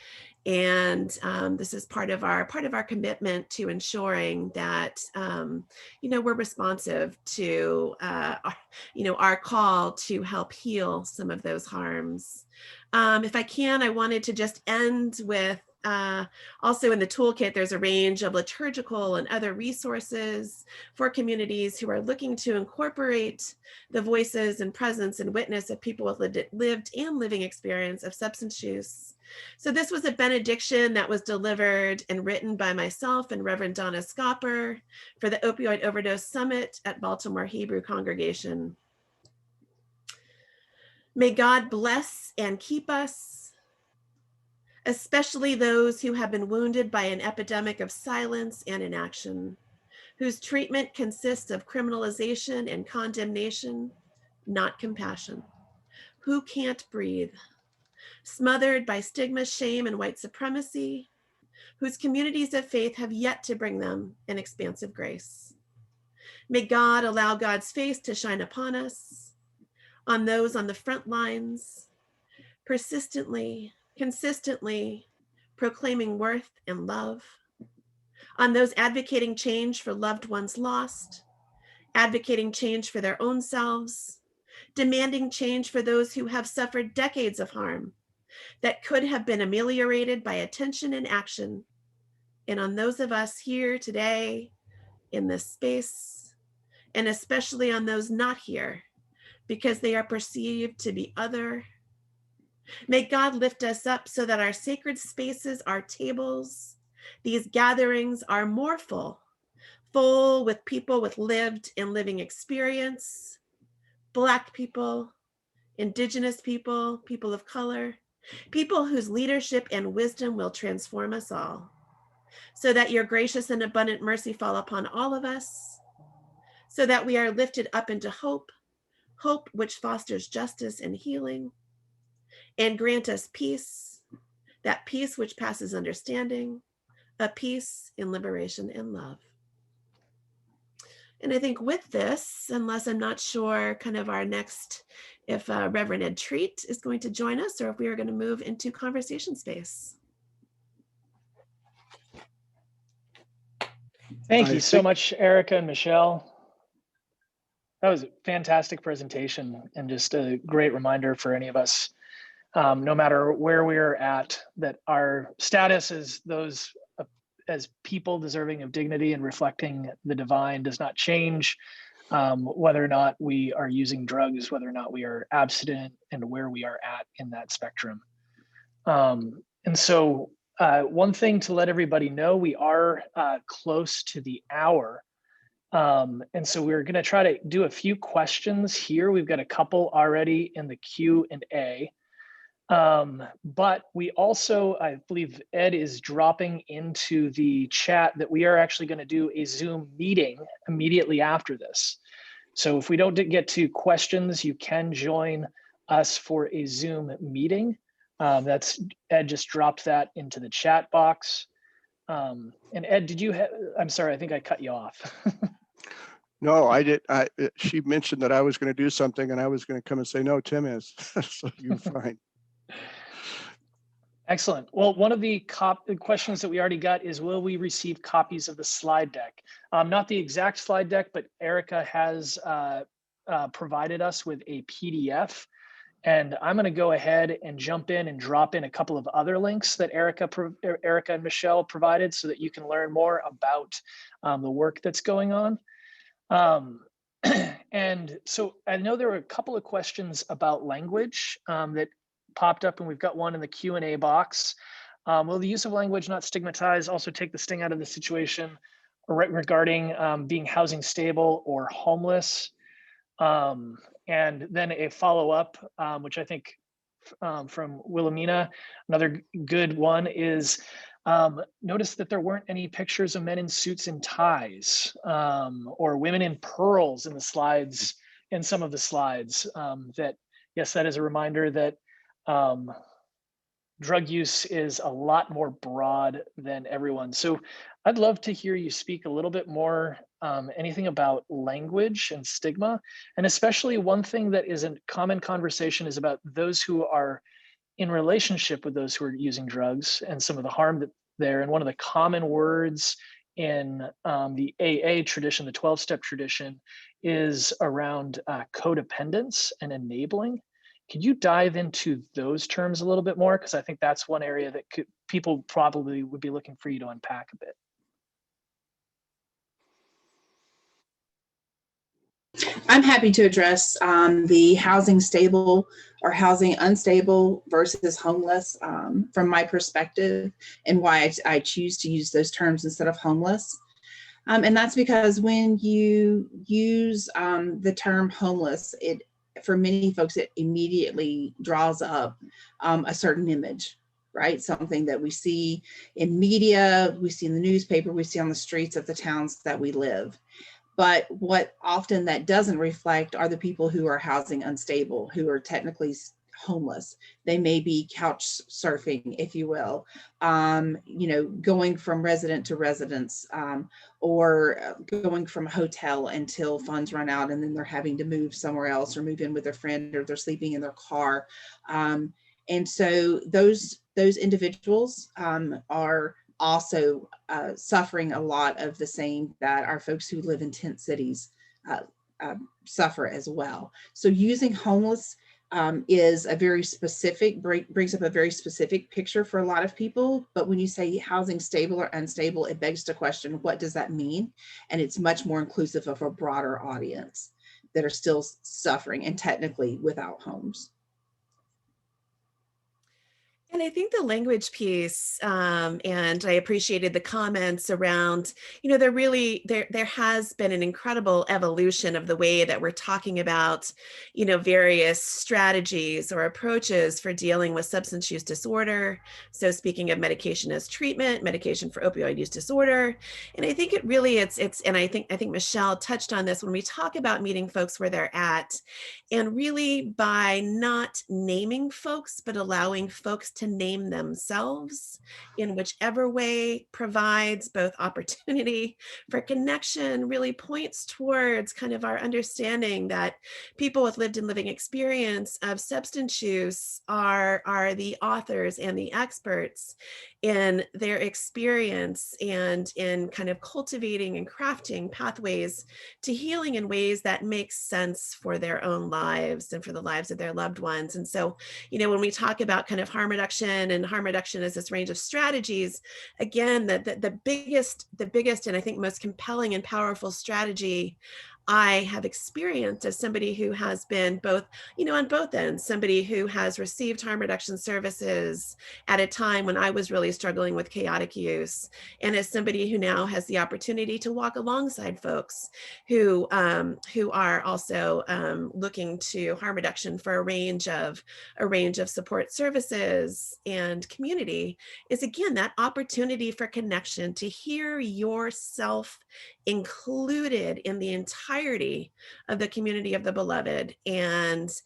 Speaker 2: And this is part of our commitment to ensuring that we're responsive to our call to help heal some of those harms. If I can, I wanted to just end with also in the toolkit, there's a range of liturgical and other resources for communities who are looking to incorporate the voices and presence and witness of people with lived and living experience of substance use. So this was a benediction that was delivered and written by myself and Reverend Donna Scopper for the Opioid Overdose Summit at Baltimore Hebrew Congregation. May God bless and keep us, especially those who have been wounded by an epidemic of silence and inaction, whose treatment consists of criminalization and condemnation, not compassion, who can't breathe, smothered by stigma, shame, and white supremacy, whose communities of faith have yet to bring them an expansive grace. May God allow God's face to shine upon us, on those on the front lines, persistently, consistently proclaiming worth and love, on those advocating change for loved ones lost, advocating change for their own selves, demanding change for those who have suffered decades of harm that could have been ameliorated by attention and action, and on those of us here today in this space, and especially on those not here because they are perceived to be other. May God lift us up so that our sacred spaces, our tables, these gatherings are more full with people with lived and living experience, Black people, Indigenous people, people of color, people whose leadership and wisdom will transform us all, so that your gracious and abundant mercy fall upon all of us, so that we are lifted up into hope which fosters justice and healing, and grant us peace, that peace which passes understanding, a peace in liberation and love. And I think with this, unless I'm not sure kind of our next, if Reverend Ed Treat is going to join us, or if we are going to move into conversation space.
Speaker 1: Thank you so much, Erica and Michelle. That was a fantastic presentation and just a great reminder for any of us, no matter where we're at, that our status as those as people deserving of dignity and reflecting the divine does not change, whether or not we are using drugs, whether or not we are abstinent, and where we are at in that spectrum. And so one thing to let everybody know, we are close to the hour. And so we're going to try to do a few questions here. We've got a couple already in the Q&A. But we also, I believe Ed is dropping into the chat that we are actually going to do a Zoom meeting immediately after this. So if we don't get to questions, you can join us for a Zoom meeting. That's Ed just dropped that into the chat box. And Ed, did you have, I'm sorry, I think I cut you off.
Speaker 4: No, I did. She mentioned that I was going to do something and I was going to come and say, no, Tim is. So you're fine.
Speaker 1: Excellent. Well, one of the questions that we already got is, will we receive copies of the slide deck? Not the exact slide deck, but Erica has provided us with a PDF. And I'm going to go ahead and jump in and drop in a couple of other links that Erica and Michelle provided so that you can learn more about the work that's going on. And so I know there were a couple of questions about language that popped up, and we've got one in the Q&A box. Will the use of language not stigmatize also take the sting out of the situation regarding being housing stable or homeless? And then a follow-up, which I think from Wilhelmina, another good one is, notice that there weren't any pictures of men in suits and ties or women in pearls in the slides, in some of the slides. That, yes, that is a reminder that drug use is a lot more broad than everyone. So I'd love to hear you speak a little bit more, anything about language and stigma, and especially one thing that is a common conversation is about those who are in relationship with those who are using drugs and some of the harm that there. And one of the common words in the AA tradition, the 12-step tradition, is around codependence and enabling. Can you dive into those terms a little bit more? Because I think that's one area that people probably would be looking for you to unpack a bit.
Speaker 3: I'm happy to address the housing stable or housing unstable versus homeless from my perspective, and why I choose to use those terms instead of homeless. And that's because when you use the term homeless, for many folks, it immediately draws up a certain image, right? Something that we see in media, we see in the newspaper, we see on the streets of the towns that we live. But what often that doesn't reflect are the people who are housing unstable, who are technically homeless. They may be couch surfing, if you will, going from resident to residence, or going from a hotel until funds run out and then they're having to move somewhere else or move in with a friend, or they're sleeping in their car. And so those individuals are also suffering a lot of the same that our folks who live in tent cities suffer as well. So using homeless is a very specific, brings up a very specific picture for a lot of people. But when you say housing stable or unstable, it begs to question, what does that mean? And it's much more inclusive of a broader audience that are still suffering and technically without homes.
Speaker 2: And I think the language piece, and I appreciated the comments around, there has been an incredible evolution of the way that we're talking about, various strategies or approaches for dealing with substance use disorder. So speaking of medication as treatment, medication for opioid use disorder. And I think it really, and I think Michelle touched on this when we talk about meeting folks where they're at, and really by not naming folks, but allowing folks to name themselves in whichever way provides both opportunity for connection, really points towards kind of our understanding that people with lived and living experience of substance use are the authors and the experts in their experience and in kind of cultivating and crafting pathways to healing in ways that make sense for their own lives and for the lives of their loved ones. And so, when we talk about kind of harm reduction, and harm reduction as this range of strategies, again, the biggest and I think most compelling and powerful strategy I have experienced as somebody who has been both, on both ends, somebody who has received harm reduction services at a time when I was really struggling with chaotic use, and as somebody who now has the opportunity to walk alongside folks who are also looking to harm reduction for a range of support services and community, is again that opportunity for connection, to hear yourself included in the entirety of the community of the beloved. And so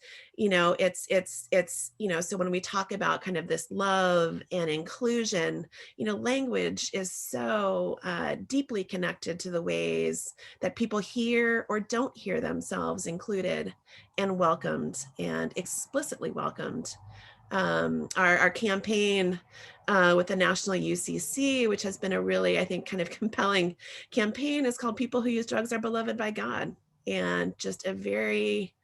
Speaker 2: when we talk about kind of this love and inclusion, language is so deeply connected to the ways that people hear or don't hear themselves included and welcomed and explicitly welcomed. Our campaign with the National UCC, which has been a really, I think, kind of compelling campaign, is called People Who Use Drugs Are Beloved by God. And just a very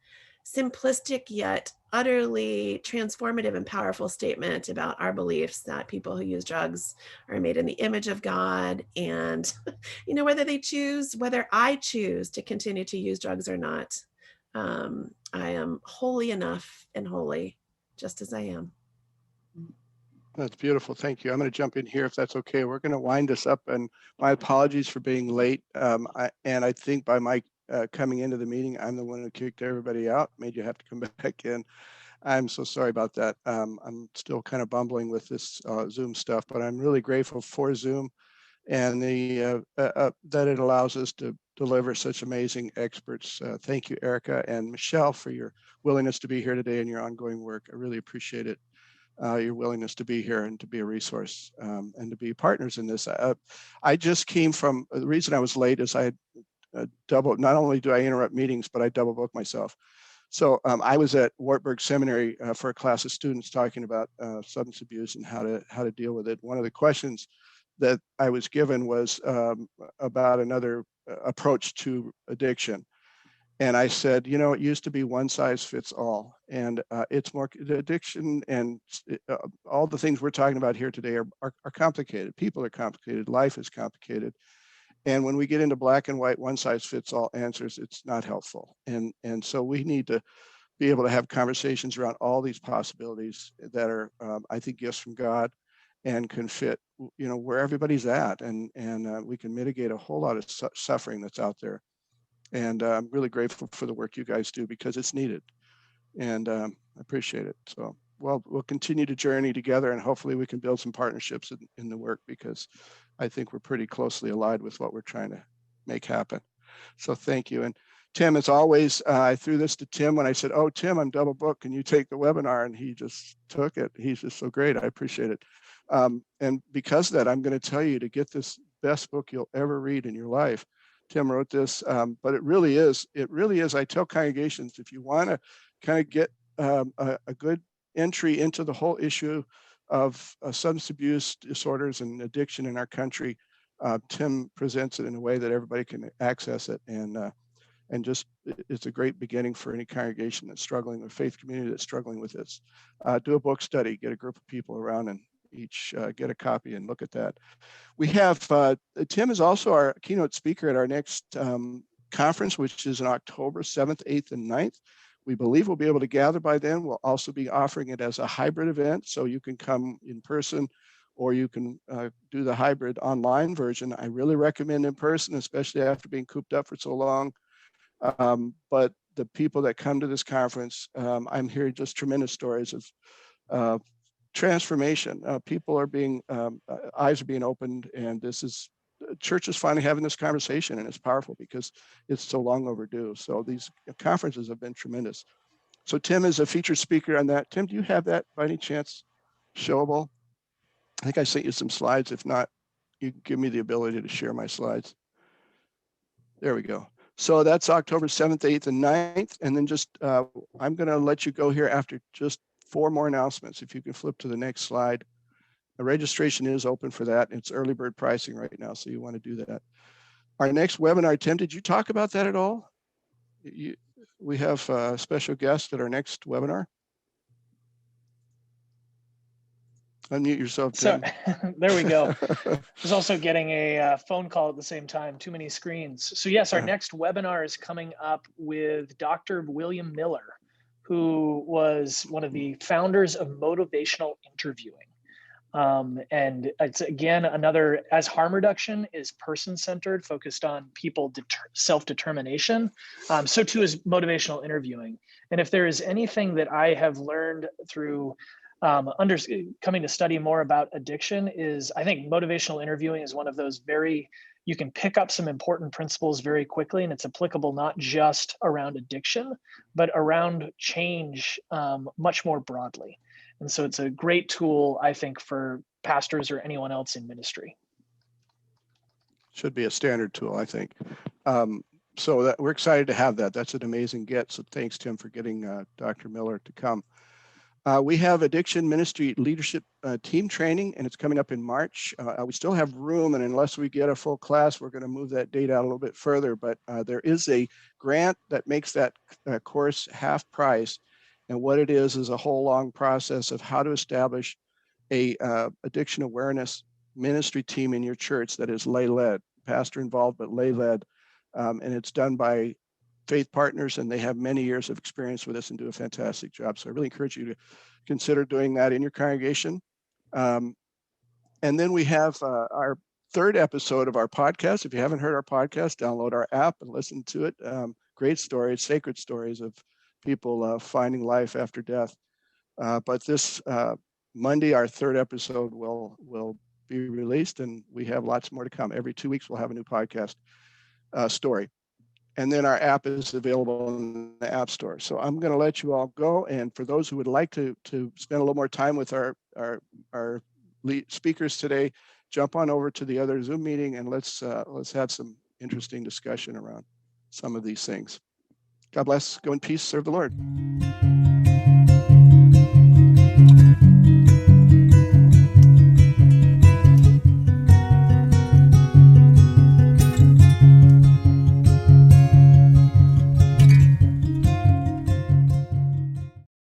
Speaker 2: simplistic yet utterly transformative and powerful statement about our beliefs that people who use drugs are made in the image of God. And, whether I choose to continue to use drugs or not, I am holy enough and holy just as I am.
Speaker 4: That's beautiful. Thank you. I'm going to jump in here if that's okay. We're going to wind this up, and my apologies for being late. And I think by my coming into the meeting, I'm the one who kicked everybody out, made you have to come back in. I'm so sorry about that. I'm still kind of bumbling with this Zoom stuff, but I'm really grateful for Zoom and that it allows us to deliver such amazing experts. Thank you, Erica and Michelle, for your willingness to be here today and your ongoing work. I really appreciate it. Your willingness to be here and to be a resource and to be partners in this. I just came from, the reason I was late is I had not only do I interrupt meetings, but I double book myself. So I was at Wartburg Seminary for a class of students talking about substance abuse and how to deal with it. One of the questions that I was given was about another approach to addiction. And I said, it used to be one size fits all. And it's more, the addiction and all the things we're talking about here today are complicated. People are complicated. Life is complicated. And when we get into black and white, one size fits all answers, it's not helpful. And so we need to be able to have conversations around all these possibilities that are, I think, gifts from God and can fit, where everybody's at. And we can mitigate a whole lot of suffering that's out there. And I'm really grateful for the work you guys do because it's needed. And I appreciate it. So, well, we'll continue to journey together and hopefully we can build some partnerships in the work because I think we're pretty closely aligned with what we're trying to make happen. So thank you. And Tim, as always, I threw this to Tim when I said, oh, Tim, I'm double booked. Can you take the webinar? And he just took it. He's just so great. I appreciate it. And because of that, I'm going to tell you to get this best book you'll ever read in your life. Tim wrote this, but it really is. I tell congregations, if you want to kind of get a good entry into the whole issue of substance abuse disorders and addiction in our country, Tim presents it in a way that everybody can access it. And just, it's a great beginning for any congregation that's struggling, or faith community that's struggling with this. Do a book study, get a group of people around and each get a copy and look at that. We have, Tim is also our keynote speaker at our next conference, which is in October 7th, 8th, and 9th. We believe we'll be able to gather by then. We'll also be offering it as a hybrid event, so you can come in person or you can do the hybrid online version. I really recommend in person, especially after being cooped up for so long. But the people that come to this conference, I'm hearing just tremendous stories of transformation. People are being, eyes are being opened, and church is finally having this conversation, and it's powerful because it's so long overdue. So these conferences have been tremendous. So Tim is a featured speaker on that. Tim, do you have that by any chance showable? I think I sent you some slides. If not, you can give me the ability to share my slides. There we go. So that's October 7th, 8th, and 9th. And then just, I'm going to let you go here after just 4 more announcements. If you can flip to the next slide. The registration is open for that. It's early bird pricing right now, so you want to do that. Our next webinar, Tim, did you talk about that at all? We have a special guest at our next webinar. Unmute yourself,
Speaker 1: So
Speaker 4: Tim.
Speaker 1: there we go. I was also getting a phone call at the same time, too many screens. So yes, our next webinar is coming up with Dr. William Miller, who was one of the founders of motivational interviewing. And it's again, another, as harm reduction is person-centered, focused on people self-determination, so too is motivational interviewing. And if there is anything that I have learned through coming to study more about addiction, is I think motivational interviewing is one of those you can pick up some important principles very quickly, and it's applicable not just around addiction, but around change much more broadly. And so it's a great tool, I think, for pastors or anyone else in ministry.
Speaker 4: Should be a standard tool, I think. So that we're excited to have that. That's an amazing get. So thanks, Tim, for getting Dr. Miller to come. We have addiction ministry leadership team training, and it's coming up in March. We still have room, and unless we get a full class, we're going to move that date out a little bit further. But there is a grant that makes that course half price. And what it is a whole long process of how to establish a addiction awareness ministry team in your church that is lay-led, pastor involved, but lay-led. And it's done by faith partners, and they have many years of experience with this and do a fantastic job. So I really encourage you to consider doing that in your congregation. And then we have our third episode of our podcast. If you haven't heard our podcast, download our app and listen to it. Great stories, sacred stories of people finding life after death. But this Monday, our third episode will be released, and we have lots more to come. Every 2 weeks, we'll have a new podcast story. And then our app is available in the App Store. So I'm going to let you all go. And for those who would like to spend a little more time with our speakers today, jump on over to the other Zoom meeting, and let's have some interesting discussion around some of these things. God bless. Go in peace. Serve the Lord.